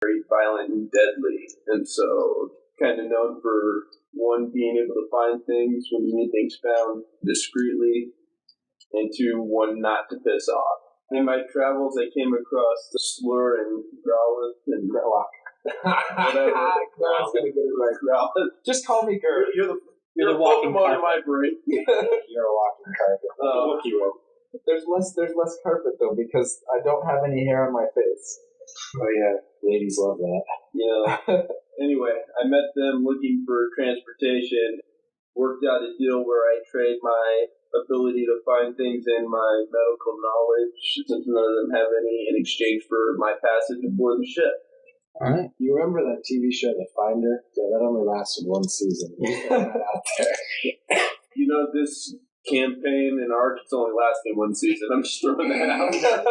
very violent and deadly, and so kind of known for one, being able to find things when you need things found discreetly, and two, one, not to piss off. In my travels, I came across the slur and Growlith and Growlock. Whatever. No one's gonna get it right. Growlith. Just call me Gert. You're the walking Pokemon in my brain. You're a walking carpet. There's less carpet though because I don't have any hair on my face. Oh yeah, ladies love that. Yeah. Anyway, I met them looking for transportation. Worked out a deal where I trade my ability to find things and my medical knowledge, since none of them have any, in exchange for my passage aboard the ship. Alright. You remember that TV show, The Finder? Yeah, that only lasted one season. That out there. You know, this campaign in Ark, it's only lasting one season. I'm just throwing that out there.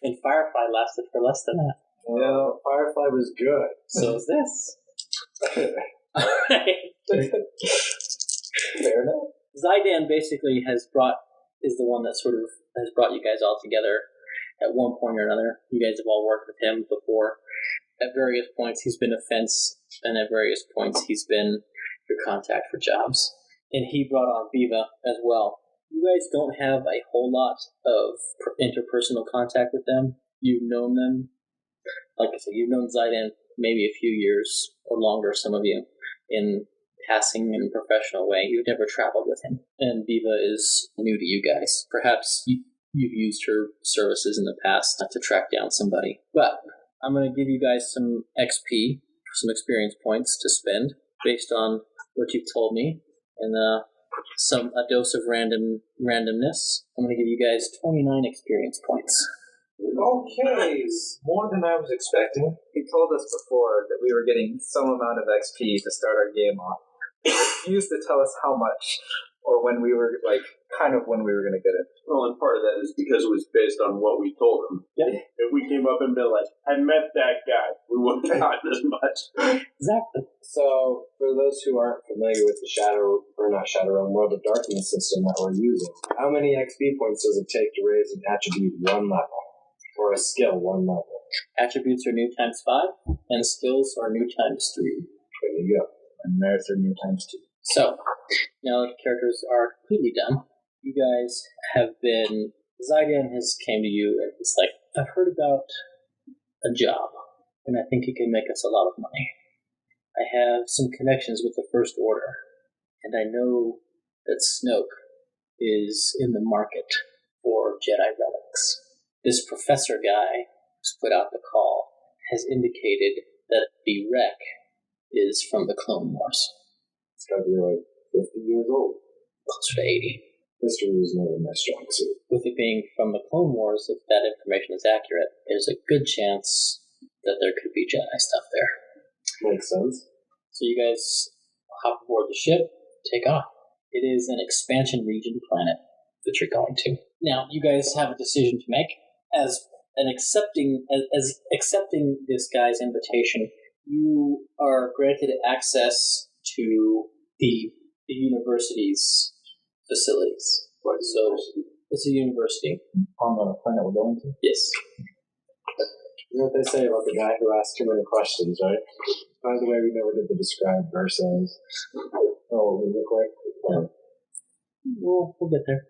And Firefly lasted for less than that. Yeah, Firefly was good. So is this. Fair enough. Zydan basically is the one that sort of has brought you guys all together at one point or another. You guys have all worked with him before. At various points, he's been a fence, and at various points, he's been your contact for jobs. And he brought on Viva as well. You guys don't have a whole lot of interpersonal contact with them. You've known them. Like I said, you've known Zydan maybe a few years or longer, some of you, in passing in a professional way. You've never traveled with him. And Viva is new to you guys. Perhaps you've used her services in the past to track down somebody. But I'm going to give you guys some XP, some experience points to spend based on what you've told me, and a dose of randomness. I'm going to give you guys 29 experience points. Okay, more than I was expecting. He told us before that we were getting some amount of XP to start our game off. He refused to tell us how much, or when we were, when we were going to get it. Well, and part of that is because it was based on what we told him. Yeah. If we came up and been like, I met that guy, we wouldn't have gotten as much. Exactly. So, for those who aren't familiar with the World of Darkness system that we're using, how many XP points does it take to raise an attribute one level? Or a skill one level? Attributes are new times 5, and skills are new times 3. There you go. And merits are new times 2. So, now that the characters are completely done, you guys have been... Zydan has came to you and it's like, I've heard about a job, and I think it can make us a lot of money. I have some connections with the First Order, and I know that Snoke is in the market for Jedi relics. This professor guy who's put out the call has indicated that the wreck is from the Clone Wars. It's got to be like 50 years old. Closer to 80. History is never my strong suit. With it being from the Clone Wars, if that information is accurate, there's a good chance that there could be Jedi stuff there. Makes sense. So you guys hop aboard the ship, take off. It is an expansion region planet that you're going to. Now, you guys have a decision to make. As accepting this guy's invitation, you are granted access to the university's facilities. So it's a university On the planet we're going to? Yes. You know what they say about the guy who asked too many questions, right? By the way, we never did the described versus. Oh, we look like. Yeah. We'll get there.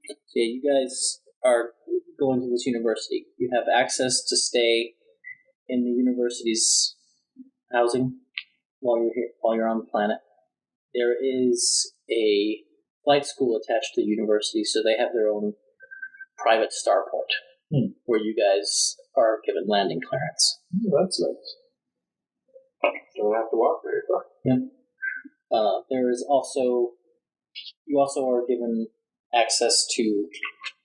So yeah, you guys are going to this university. You have access to stay in the university's housing while you're here, while you're on the planet. There is a flight school attached to the university, so they have their own private starport where you guys are given landing clearance. That's nice. Don't have to walk very far. Yeah. There is also, you also are given access to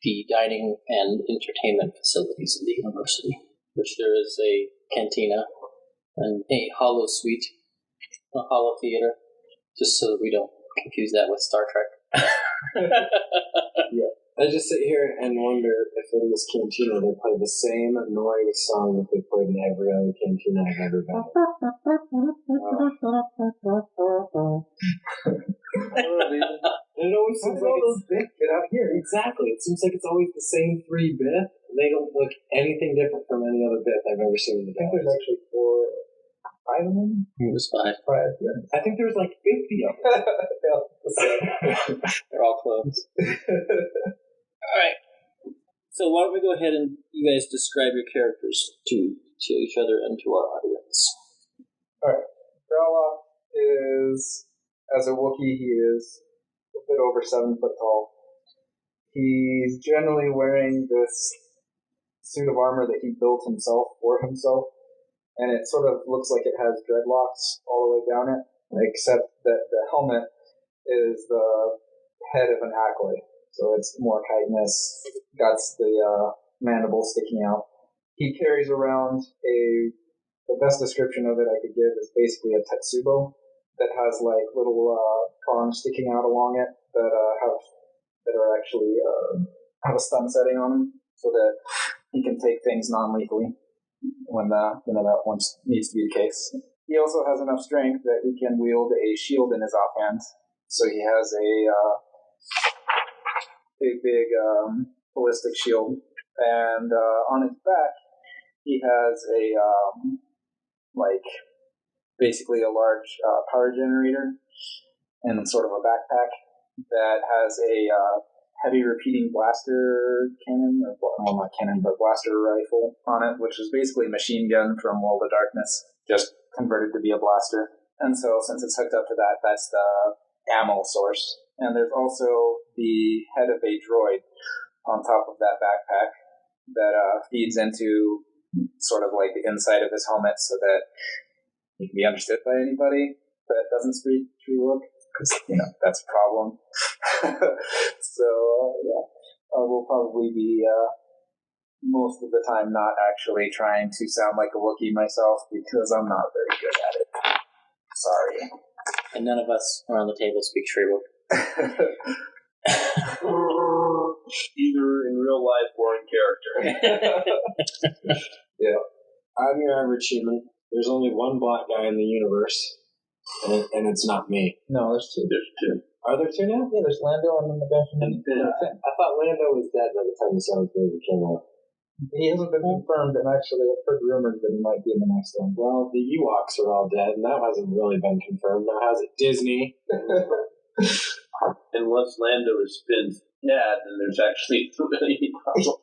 the dining and entertainment facilities of the university, which there is a cantina and a holo suite, a holo theater, just so that we don't confuse that with Star Trek. Yeah. I just sit here and wonder if in this cantina they play the same annoying song that they played in every other cantina I've ever been in. I don't know, dude. And it always seems like it's Get out here. exactly. It seems like it's always the same 3 bit. They don't look anything different from any other bit I've ever seen in the I think game. there's actually 5 of them. It was 5. 5, yeah. I think there's like 50 of them. They're all clones. All right. So why don't we go ahead and you guys describe your characters to each other and to our audience. Alright. Growlock is, as a Wookiee, he is a bit over 7 foot tall. He's generally wearing this suit of armor that he built himself for himself, and it sort of looks like it has dreadlocks all the way down it, except that the helmet is the head of an ackley, so it's more chitinous, got the mandible sticking out. He carries around the best description of it I could give is basically a tetsubo that has like little prongs sticking out along it that are actually have a stun setting on them, so that he can take things non-lethally when that once needs to be the case. He also has enough strength that he can wield a shield in his offhand, so he has a big ballistic shield, and on his back he has a basically a large power generator and sort of a backpack that has a heavy repeating blaster cannon, well, not cannon, but blaster rifle on it, which is basically a machine gun from World of Darkness, just converted to be a blaster. And so since it's hooked up to that, that's the ammo source. And there's also the head of a droid on top of that backpack that feeds into sort of like the inside of his helmet so that he can be understood by anybody that doesn't speak True-Look, because, that's a problem. So, we'll probably be most of the time not actually trying to sound like a Wookiee myself, because I'm not very good at it. Sorry. And none of us around the table speak True-Look. Either in real life or in character. Yeah. I'm your average human. There's only one black guy in the universe, and it's not me. No, there's 2. There's 2. Are there 2 now? Yeah, there's Lando and then the guy from the thing. I thought Lando was dead by the time the 7th movie came out. He hasn't been confirmed, and actually I've heard rumors that he might be in the next one. Well, the Ewoks are all dead, and that hasn't really been confirmed. Now, has it Disney? Unless Lando is Finn's dad, then there's actually really any problem.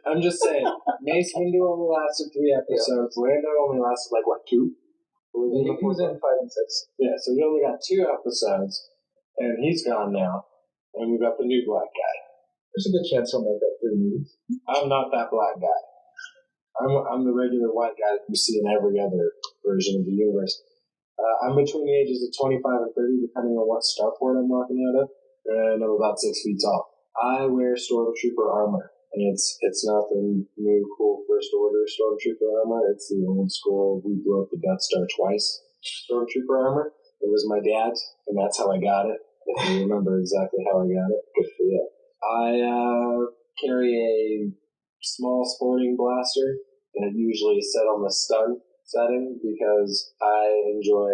I'm just saying, Mace Windu only lasted 3 episodes. Lando only lasted, 2? He was in 5 and 6. Yeah, so he only got 2 episodes, and he's gone now. And we've got the new black guy. There's a good chance he'll make that 3 movies. I'm not that black guy. I'm the regular white guy that you see in every other version of the universe. I'm between the ages of 25 and 30, depending on what starport I'm walking out of, and I'm about 6 feet tall. I wear Stormtrooper armor, and it's not the new cool First Order Stormtrooper armor. It's the old school, we blew up the Death Star twice Stormtrooper armor. It was my dad's, and that's how I got it. If you remember exactly how I got it, good for you. I carry a small sporting blaster that usually is set on the stun setting because I enjoy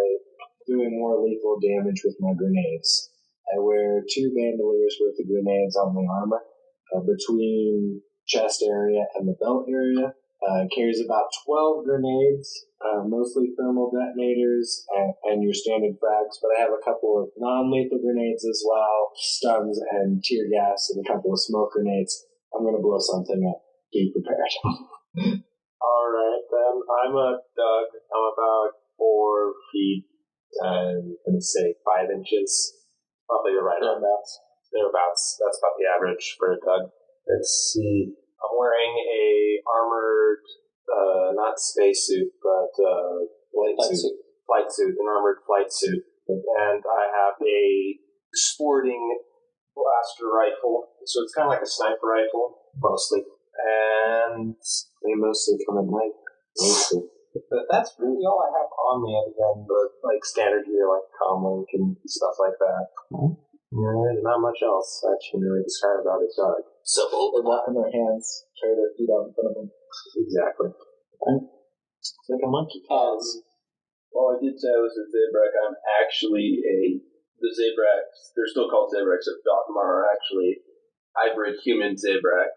doing more lethal damage with my grenades. I wear 2 bandoliers worth of grenades on my armor between chest area and the belt area. Carries about 12 grenades, mostly thermal detonators and your standard frags, but I have a couple of non-lethal grenades as well, stuns and tear gas, and a couple of smoke grenades. I'm going to blow something up. Be prepared. Alright, then. I'm a Doug. I'm about 4 feet and I'm going to say 5 inches. Probably the right thereabouts. That's about the average for a Doug. Let's see. I'm wearing a armored, not spacesuit, but flight suit, an armored flight suit. And I have a sporting blaster rifle. So it's kind of like a sniper rifle, mostly. And they mostly come at night. Mostly. But that's really all I have on me, other than the standard gear, like comlink and stuff like that. Mm-hmm. There's not much else I can really describe about a Doug. So they walk in their hands, carry their feet out in front of them. Exactly. It's like a monkey. Well, I did say I was a Zabrak. I'm actually a the Zabraks, they're still called Zabraks of Dothmar, are actually hybrid human Zabrak.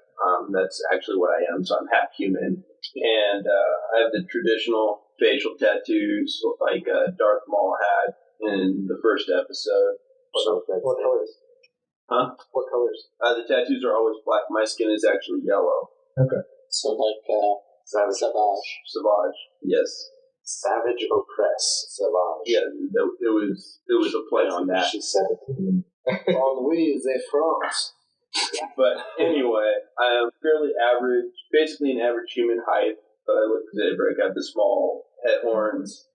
That's actually what I am, so I'm half human. And I have the traditional facial tattoos, like Darth Maul had in the first episode. What colors? Huh? What colors? The tattoos are always black. My skin is actually yellow. Okay. So like Savage. Yes. Savage oppress. Savage. Yeah, it was a play on that. She said it. Ennui is a France. But anyway, I am fairly average, basically an average human height, but I look Zabrak. I have the small head horns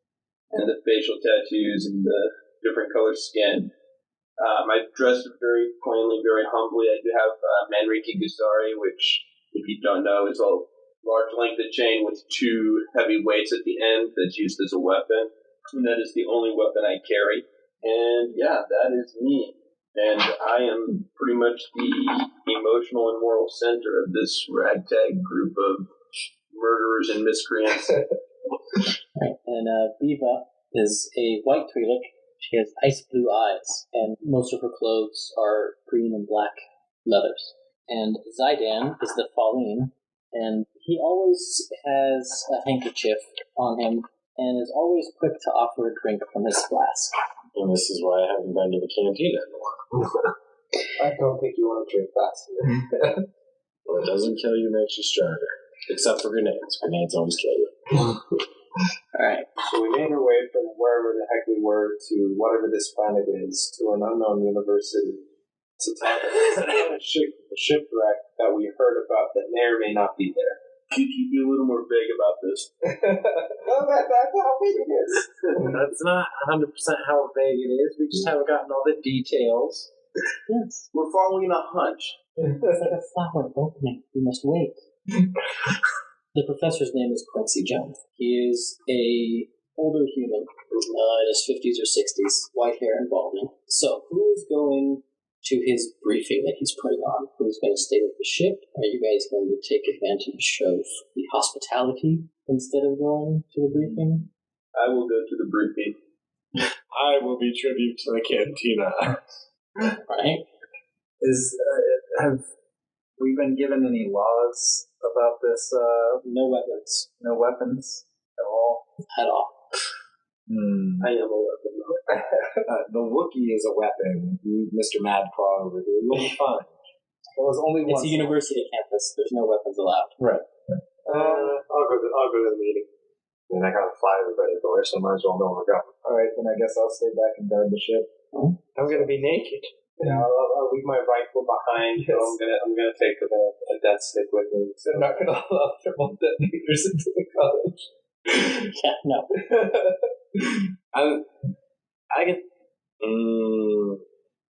and the facial tattoos and the different colored skin. I dress very plainly, very humbly. I do have Manriki Gusari, which, if you don't know, is a large length of chain with two heavy weights at the end that's used as a weapon. And that is the only weapon I carry. And yeah, that is me. And I am pretty much the emotional and moral center of this ragtag group of murderers and miscreants. Right. And Viva is a white Twi'lek. She has ice blue eyes, and most of her clothes are green and black leathers. And Zaidan is the Falleen, and he always has a handkerchief on him and is always quick to offer a drink from his flask. And this is why I haven't been to the cantina in a while. I don't think you want to drink that. Well, it doesn't kill you, makes you stronger. Except for grenades. Grenades always kill you. Alright. So we made our way from wherever the heck we were to whatever this planet is, to an unknown university, to talk about a shipwreck that we heard about that may or may not be there. Could you be a little more vague about this? Well, that's how big it is. That's not 100% how vague it is. We just haven't gotten all the details. Yes. We're following a hunch. It's like a flower opening. We must wait. The professor's name is Quincy Jones. He is a older human, in his 50s or 60s, white hair and balding. So, who is going to his briefing that he's putting on? Who's going to stay with the ship? Are you guys going to take advantage of the hospitality instead of going to the briefing? I will go to the briefing. I will be tribute to the cantina. Right? Have we been given any laws about this? No weapons. No weapons at all? At all. I am a weapon, though. The Wookiee is a weapon. You, Mr. Madclaw over here, you'll be fine. There was only It's one. a university campus. There's no weapons allowed. Right. I'll go to the meeting. I mean, I gotta fly everybody everywhere, so I might as well know where we're going. All right, then I guess I'll stay back and guard the ship. I'm gonna be naked. Yeah, I'll leave my rifle behind. So I'm gonna take a death stick with me. So I'm not gonna allow thermal detonators into the college. Yeah, no. I get.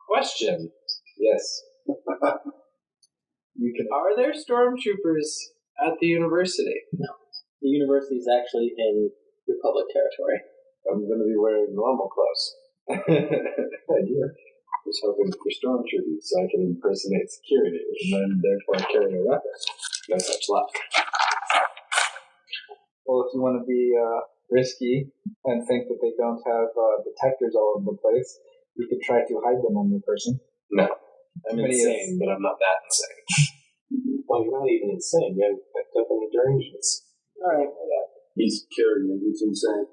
Question. Yes. Are there stormtroopers at the university? No. The university is actually in Republic territory. I'm going to be wearing normal clothes. Idea. I was hoping for stormtroopers so I can impersonate security and then therefore carry a weapon. No such luck. Well, if you want to be risky and think that they don't have detectors all over the place, you could try to hide them on your person. No. I'm But he insane, but I'm not that insane. Well, you're not even insane. You haven't picked up any derangements. Alright. He's carrying it. He's insane.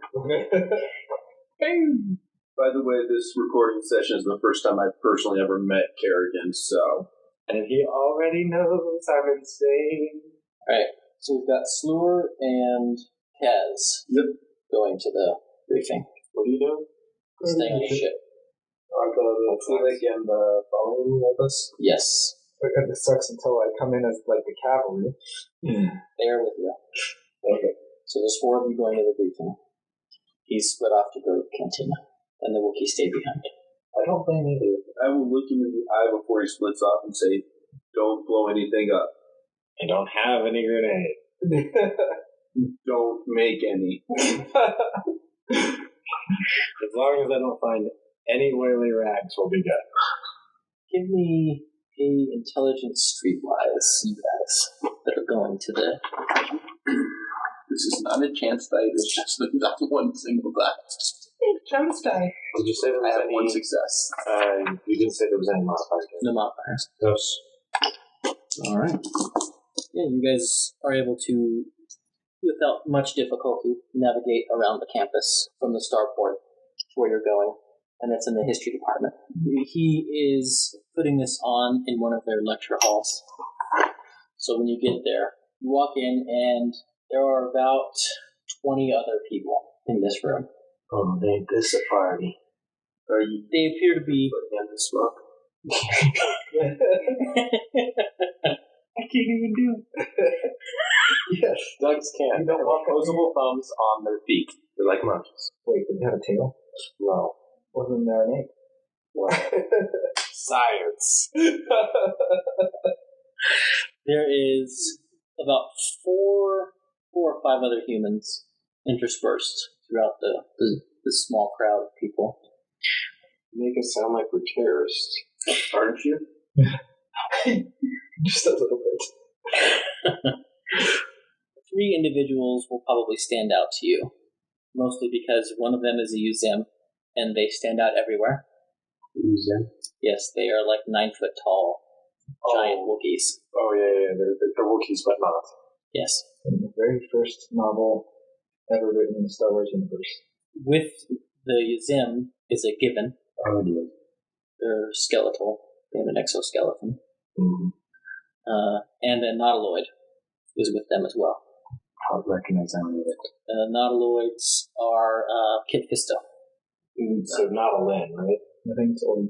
By the way, this recording session is the first time I've personally ever met Kerrigan, so... And he already knows I'm insane. Alright, so we've got Slur and Kaz going to the briefing. What are you doing? Staying on the ship. Are the Twi'lek and the Fallen with us? Yes, Because it sucks until I come in as like the cavalry. they are with you. Okay. So there's 4 of you going to the briefing. He's split off to go to the cantina, and the Wookiee stay behind. I don't blame either. I will look him in the eye before he splits off and say, don't blow anything up. I don't have any grenade. Don't make any. As long as I don't find any oily rags, we'll be good. Give me a intelligence streetwise, you guys that are going to the... This is not a chance die, it's just not one single die. Chance die. Did you say there I was have any... one success. You didn't say there was any modifiers. No modifiers. Those. All right. Yeah, you guys are able to, without much difficulty, navigate around the campus from the starport to where you're going, and it's in the history department. He is putting this on in one of their lecture halls. So when you get there, you walk in, and there are about 20 other people in this room. Oh, ain't this a party? They appear to be... And the smoke. I can't even do it. Yes, dogs can. You don't want opposable thumbs on their feet. They're like monkeys. Wait, did they have a tail? No. Wasn't there an egg? Well, science. There is about four or five other humans interspersed throughout the small crowd of people. Make it sound like we're terrorists. Aren't you? Just a little bit. 3 individuals will probably stand out to you, mostly because one of them is a Uzim, and they stand out everywhere. Uzim? Yes, they are like 9 foot tall, giant Wookiees. Oh, yeah. They're Wookiees, but not. Yes. In the very first novel ever written in the Star Wars universe. With the Uzim is a Gibbon. Oh, dear. They're skeletal. They have an exoskeleton. Mm-hmm. And a Nautiloid is with them as well. I'll recognize that one. Nautiloids are Kit Fisto. So not a Lin, right? I think it's old.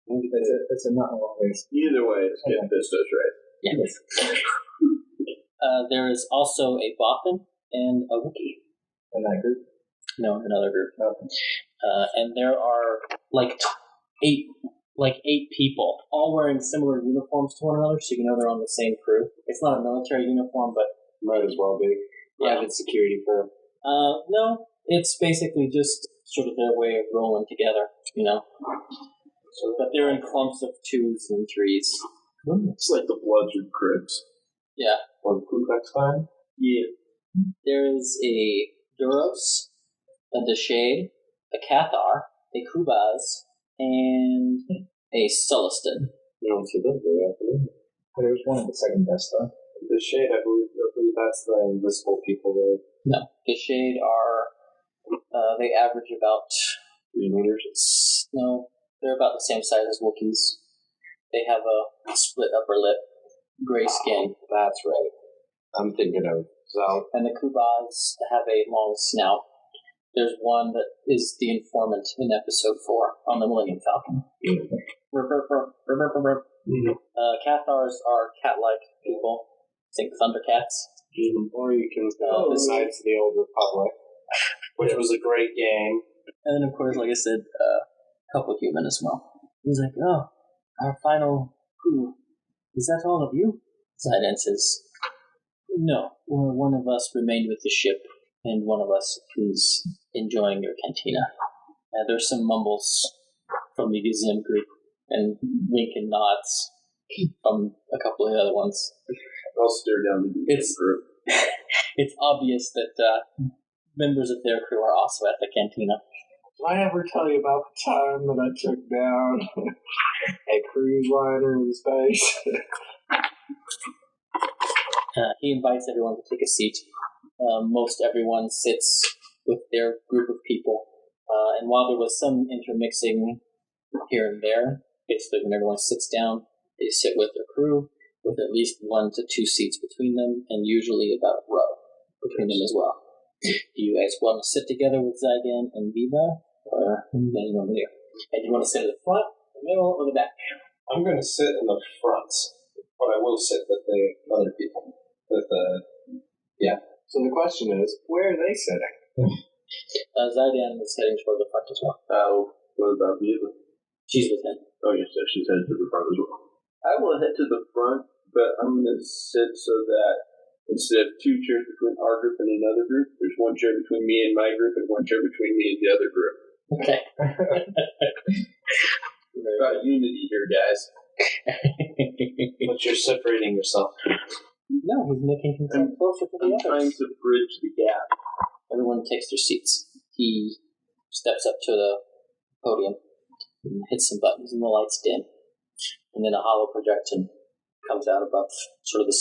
It's a not always. Either way, it's Kid Fisto's right. Yes. There is also a Bothan and a Wookiee. In that group? No, another group. Okay. And there are like eight people, all wearing similar uniforms to one another, so you know they're on the same crew. It's not a military uniform, but Might as well be. Private security firm. no, it's basically just sort of their way of rolling together, you know. So, but they're in clumps of 2s and 3s. It's like the Bloods or Crips. Yeah. Or the Ku Klux Klan? Yeah. There is a Duros, a Deshade, a Cathar, a Kubaz, and a Sulliston. You don't see those very often. There's one of the second best, though. The Shade, I believe that's the invisible people there. No, Deshade are, they average about 3 meters. No, they're about the same size as Wookiees. They have a split upper lip, gray skin. That's right. I'm thinking of Zal. And the Kubaz have a long snout. There's one that is the informant in episode 4 on the Millennium Falcon. Cathars are cat-like people. Think Thundercats. Or you can go Knights of the Old Republic, which was a great game. And then, of course, like I said, a couple human as well. He's like, oh, our final crew. Is that all of you? Zidane says, no, one of us remained with the ship, and one of us is enjoying your cantina. There's some mumbles from the Uzim group, and wink and nods from a couple of the other ones. I'll stare down the It's group. It's obvious that members of their crew are also at the cantina. Did I ever tell you about the time that I took down a cruise liner in space? He invites everyone to take a seat. Most everyone sits with their group of people. And while there was some intermixing here and there, basically when everyone sits down, they sit with their crew, with at least 1 to 2 seats between them, and usually about a row between them as well. Do you guys want to sit together with Zydan and Viva, or what do you guys want to do? And do you want to sit at the front, the middle, or the back? I'm going to sit in the front, but I will sit with the other people. So the question is, where are they sitting? Zydan is heading toward the front as well. What about Viva? She's with him. Oh, yes, she's headed to the front as well. I will head to the front, but I'm going to sit so that instead of 2 chairs between our group and another group, there's 1 chair between me and my group and 1 chair between me and the other group. Okay. About unity here, guys. But you're separating yourself. No, he's making himself closer to the I'm others. trying to bridge the gap. Everyone takes their seats. He steps up to the podium, and hits some buttons, and the lights dim, and then a hollow projection comes out above sort of the